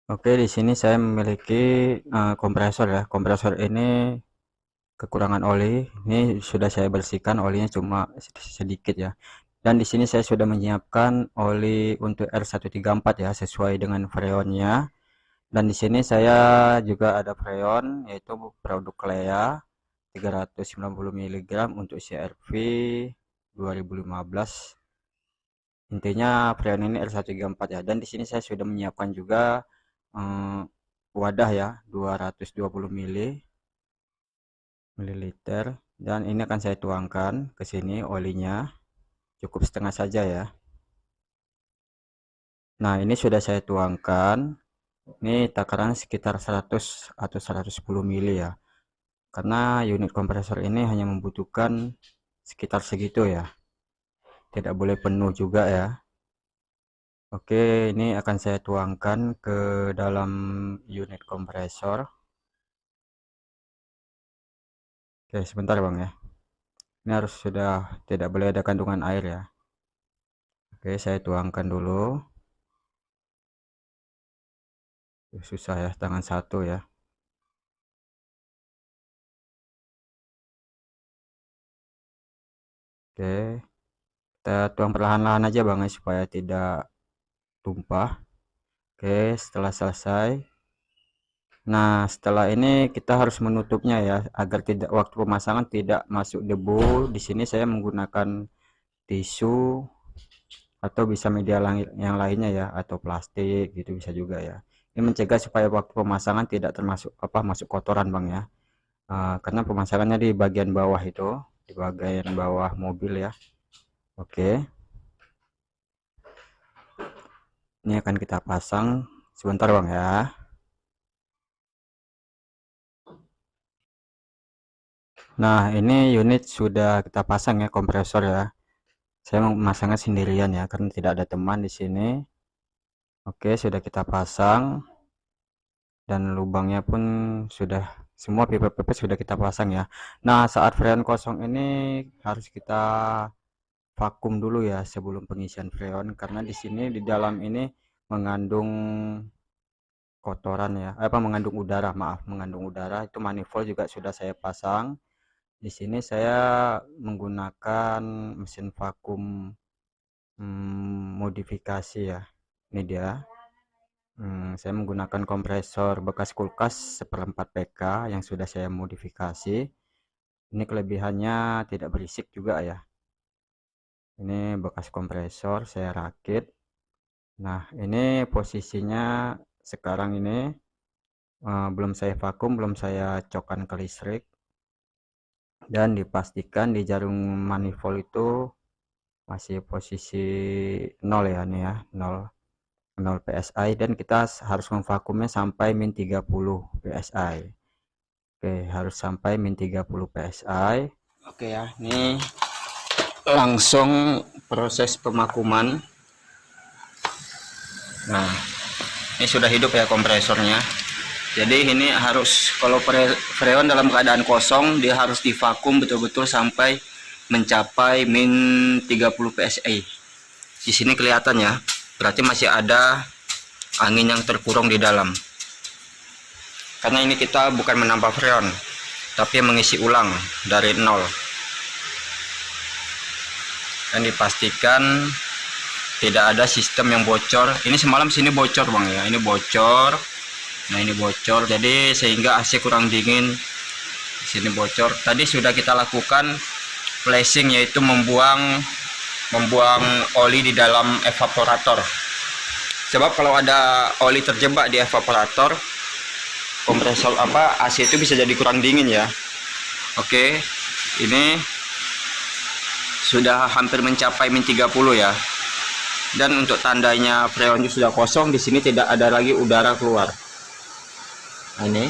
Oke, di sini saya memiliki kompresor ya. Kompresor ini kekurangan oli. Ini sudah saya bersihkan, olinya cuma sedikit ya. Dan di sini saya sudah menyiapkan oli untuk R134 ya, sesuai dengan freonnya. Dan di sini saya juga ada freon, yaitu produk Lea 390 mg untuk CRV 2015. Intinya freon ini R134 ya. Dan di sini saya sudah menyiapkan juga wadah ya, 220 ml, dan ini akan saya tuangkan ke sini olinya, cukup setengah saja ya. Nah, ini sudah saya tuangkan. Ini takaran sekitar 100 atau 110 ml ya, karena unit kompresor ini hanya membutuhkan sekitar segitu ya, tidak boleh penuh juga ya. Oke, ini akan saya tuangkan ke dalam unit kompresor. Oke, sebentar bang ya, ini harus sudah tidak boleh ada kandungan air ya. Oke, saya tuangkan dulu. Susah ya, tangan satu ya. Oke, kita tuang perlahan-lahan aja bang ya, supaya tidak tumpah. Oke, setelah selesai, nah setelah ini kita harus menutupnya ya, agar tidak, waktu pemasangan tidak masuk debu. Di sini saya menggunakan tisu atau bisa media yang lainnya ya, atau plastik gitu bisa juga ya. Ini mencegah supaya waktu pemasangan tidak termasuk masuk kotoran bang ya. Karena pemasangannya di bagian bawah itu, di bagian bawah mobil ya. Oke, ini akan kita pasang sebentar bang ya. Nah, ini unit sudah kita pasang ya, kompresor ya. Saya memasangnya sendirian ya, karena tidak ada teman di sini. Oke, sudah kita pasang, dan lubangnya pun sudah, semua pipa-pipa sudah kita pasang ya. Nah, saat freon kosong ini harus kita vakum dulu ya sebelum pengisian freon, karena di sini di dalam ini mengandung kotoran ya, mengandung udara, maaf, mengandung udara. Itu manifold juga sudah saya pasang. Di sini saya menggunakan mesin vakum modifikasi ya. Ini dia. Saya menggunakan kompresor bekas kulkas 1/4 PK yang sudah saya modifikasi. Ini kelebihannya tidak berisik juga ya. Ini bekas kompresor saya rakit. Nah, ini posisinya sekarang ini belum saya vakum, belum saya cokkan ke listrik, dan dipastikan di jarum manifold itu masih posisi 0 ya, nih ya, 0 psi, dan kita harus memvakumnya sampai min 30 psi. Oke, harus sampai min 30 psi. Oke ya, ini langsung proses pemakuman. Nah, ini sudah hidup ya kompresornya. Jadi ini harus, kalau freon dalam keadaan kosong, dia harus divakum betul-betul sampai mencapai min 30 psi. Di sini kelihatan ya, berarti masih ada angin yang terkurung di dalam. Karena ini kita bukan menambah freon, tapi mengisi ulang dari nol. Dan dipastikan tidak ada sistem yang bocor. Ini semalam sini bocor bang ya, ini bocor. Nah, ini bocor, jadi sehingga AC kurang dingin. Di sini bocor. Tadi sudah kita lakukan flashing, yaitu membuang oli di dalam evaporator. Sebab kalau ada oli terjebak di evaporator, kompresor AC itu bisa jadi kurang dingin ya. Oke, ini sudah hampir mencapai min 30 ya. Dan untuk tandanya freonnya sudah kosong, di sini tidak ada lagi udara keluar. Nah,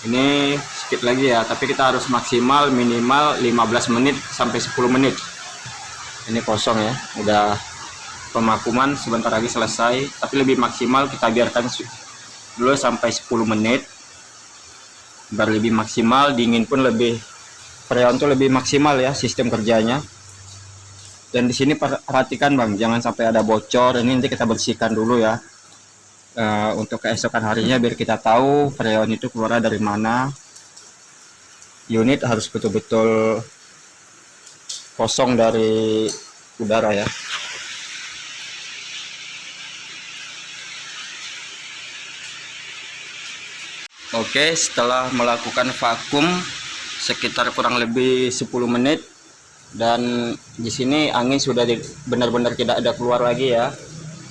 ini sedikit lagi ya, tapi kita harus maksimal minimal 15 menit sampai 10 menit. Ini kosong ya, udah pemakuman sebentar lagi selesai, tapi lebih maksimal kita biarkan dulu sampai 10 menit biar lebih maksimal, dingin pun lebih, freon tuh lebih maksimal ya sistem kerjanya. Dan di sini perhatikan Bang, jangan sampai ada bocor. Ini nanti kita bersihkan dulu ya, untuk keesokan harinya biar kita tahu freon itu keluar dari mana. Unit harus betul-betul kosong dari udara ya. Oke, setelah melakukan vakum sekitar kurang lebih 10 menit, dan di sini angin sudah benar-benar tidak ada keluar lagi ya,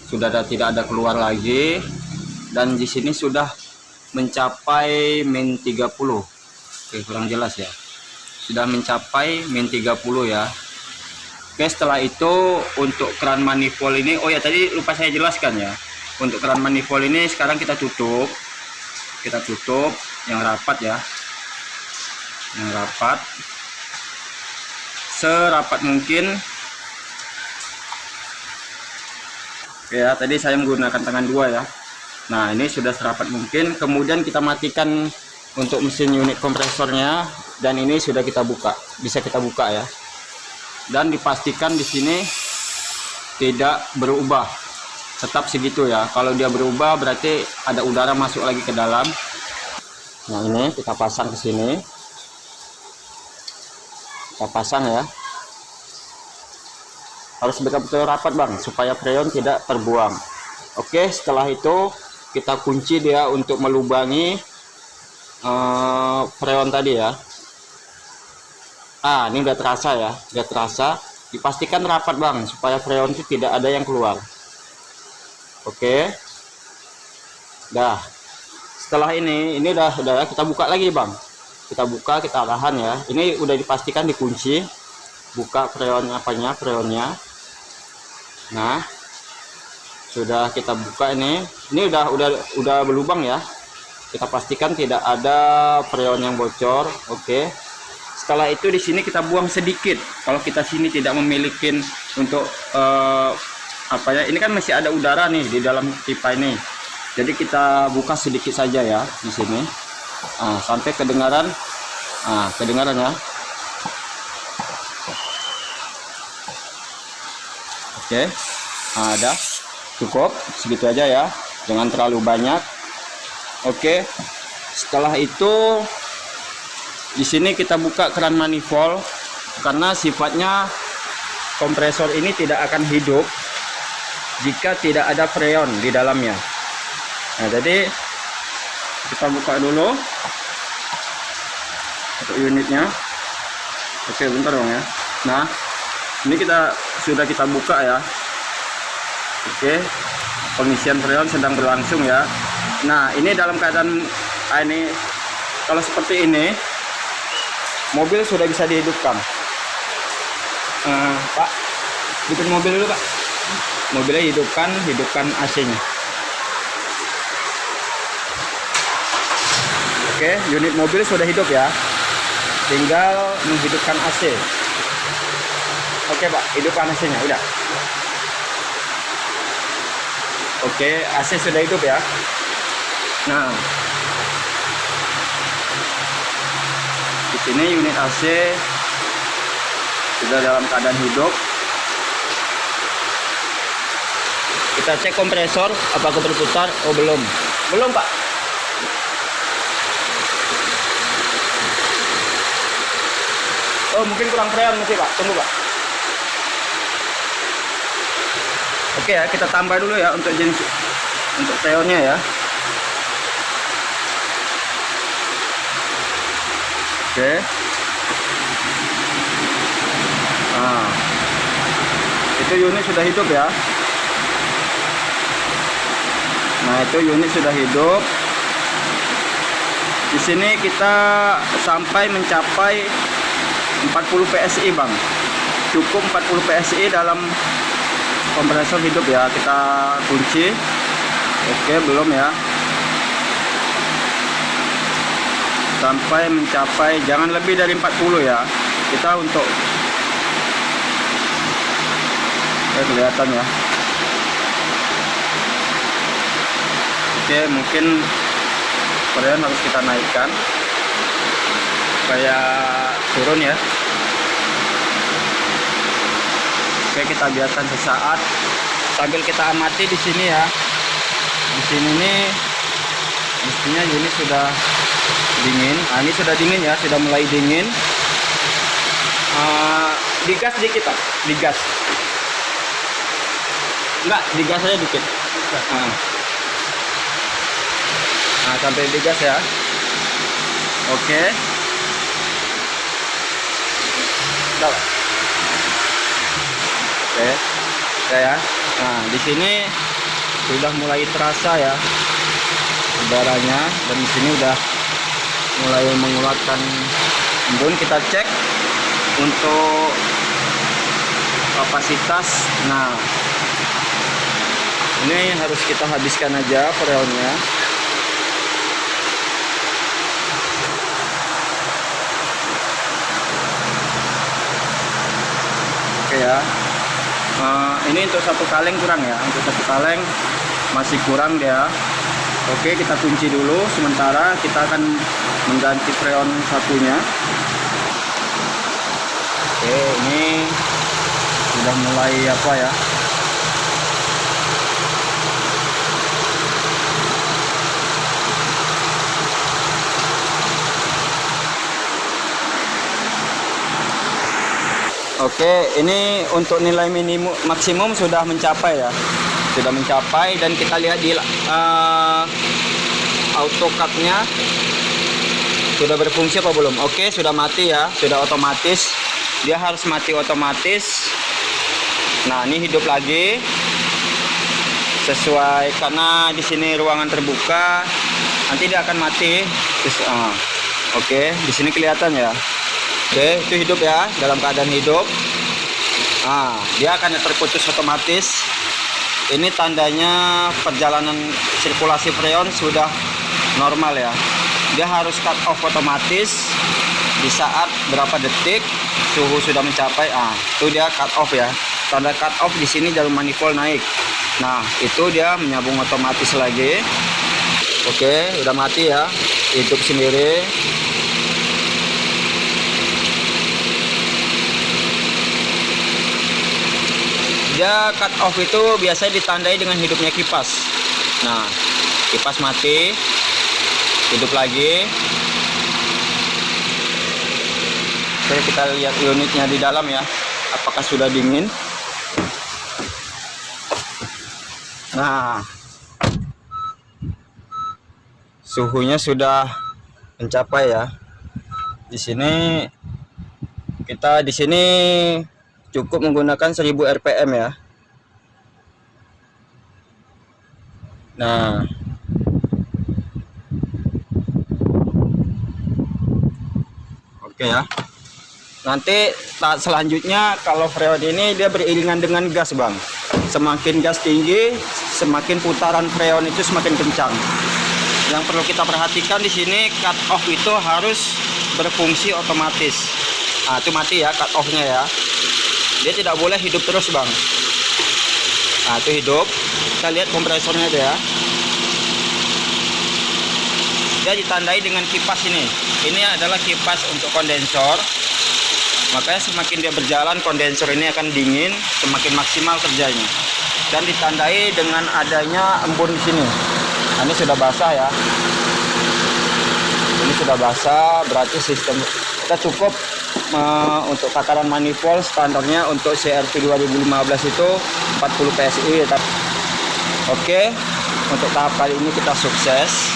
tidak ada keluar lagi, dan di sini sudah mencapai min 30. Oke, kurang jelas ya, sudah mencapai min 30 ya. Oke, setelah itu untuk keran manifold ini, oh ya tadi lupa saya jelaskan ya, untuk keran manifold ini sekarang kita tutup yang rapat ya, yang rapat serapat mungkin. Oke ya, tadi saya menggunakan tangan dua ya. Nah, ini sudah serapat mungkin. Kemudian kita matikan untuk mesin unit kompresornya, dan ini sudah kita buka, bisa kita buka ya, dan dipastikan di sini tidak berubah, tetap segitu ya. Kalau dia berubah berarti ada udara masuk lagi ke dalam. Nah, ini kita pasang ke sini, kita pasang ya, harus betul-betul rapat Bang supaya freon tidak terbuang. Oke, setelah itu kita kunci dia untuk melubangi freon tadi ya. Ini udah terasa ya, udah terasa. Dipastikan rapat Bang supaya freon itu tidak ada yang keluar. Oke, dah. Setelah ini udah kita buka lagi Bang, kita buka, kita arahan ya. Ini udah dipastikan dikunci, buka freonnya freonnya. Nah, sudah kita buka, ini udah berlubang ya. Kita pastikan tidak ada freon yang bocor. Oke, setelah itu di sini kita buang sedikit. Kalau kita sini tidak memiliki untuk ini kan masih ada udara nih di dalam pipa ini, jadi kita buka sedikit saja ya di sini, sampai kedengaran ya. Oke, ada cukup segitu aja ya, jangan terlalu banyak. Oke, setelah itu di sini kita buka keran manifold, karena sifatnya kompresor ini tidak akan hidup jika tidak ada freon di dalamnya. Nah, jadi kita buka dulu untuk unitnya. Oke, bentar dong ya. Nah, ini sudah kita buka ya. Oke, pengisian freon sedang berlangsung ya. Nah, ini dalam keadaan ini, kalau seperti ini mobil sudah bisa dihidupkan. Pak, hidupin mobil dulu Pak. Mobilnya hidupkan AC-nya. Oke, unit mobil sudah hidup ya, tinggal menghidupkan AC. Oke Pak, hidupkan AC-nya, udah. Oke, AC sudah hidup ya. Nah, di sini unit AC sudah dalam keadaan hidup. Kita cek kompresor apakah berputar. Oh, belum Pak. Oh, mungkin kurang freon masih Pak, tunggu Pak. Oke ya, kita tambah dulu ya untuk freonnya ya. Oke. Nah, itu unit sudah hidup ya. Nah, itu unit sudah hidup. Di sini kita sampai mencapai 40 PSI Bang. Cukup 40 PSI dalam kompresor hidup ya. Kita kunci. Oke, belum ya. Sampai mencapai, jangan lebih dari 40 ya. Kita untuk kelihatan ya. Oke, mungkin freon harus kita naikkan supaya turun ya. Oke, kita biarkan sesaat sambil kita amati di sini ya. Di sini nih mestinya unit sudah dingin. Nah, ini sudah dingin ya, sudah mulai dingin. Digas dikit Pak, digas. Enggak, digas aja dikit. Nah, sampai digas ya. Oke. Oke, ya. Nah, di sini sudah mulai terasa ya udaranya, dan di sini udah mulai mengeluarkan embun. Kita cek untuk kapasitas. Nah, ini harus kita habiskan aja freonnya. Oke ya. Ini untuk satu kaleng kurang ya, untuk satu kaleng masih kurang dia. Oke, kita kunci dulu sementara, kita akan mengganti freon satunya. Oke, ini sudah mulai apa ya, oke, ini untuk nilai minimum maksimum sudah mencapai ya, sudah mencapai. Dan kita lihat di AutoCAD-nya sudah berfungsi apa belum. Oke, sudah mati ya, sudah otomatis. Dia harus mati otomatis. Nah, ini hidup lagi sesuai, karena di sini ruangan terbuka, nanti dia akan mati. Oke, di sini kelihatan ya. Oke, itu hidup ya, dalam keadaan hidup. Dia akan terputus otomatis. Ini tandanya perjalanan sirkulasi freon sudah normal ya. Dia harus cut off otomatis di saat berapa detik suhu sudah mencapai. Itu dia cut off ya. Tanda cut off di sini jarum manifold naik. Nah, itu dia menyambung otomatis lagi. Oke, udah mati ya, hidup sendiri. Dia cut off itu biasanya ditandai dengan hidupnya kipas. Nah, kipas mati, hidup lagi. Oke, kita lihat unitnya di dalam ya, apakah sudah dingin. Nah, suhunya sudah mencapai ya. Di sini cukup menggunakan 1000 rpm ya. Nah, oke ya. Nanti tahap selanjutnya, kalau freon ini dia beriringan dengan gas Bang. Semakin gas tinggi, semakin putaran freon itu semakin kencang. Yang perlu kita perhatikan di sini, cut off itu harus berfungsi otomatis. Itu mati ya cut off-nya ya. Dia tidak boleh hidup terus Bang. Itu hidup. Kita lihat kompresornya dia. Dia ditandai dengan kipas ini. Ini adalah kipas untuk kondensor. Makanya semakin dia berjalan, kondensor ini akan dingin, semakin maksimal kerjanya. Dan ditandai dengan adanya embun di sini. Ini sudah basah ya. Ini sudah basah, berarti sistem kita cukup. Untuk takaran manifold standarnya untuk CRV 2015 itu 40 PSI. Oke, untuk tahap kali ini kita sukses.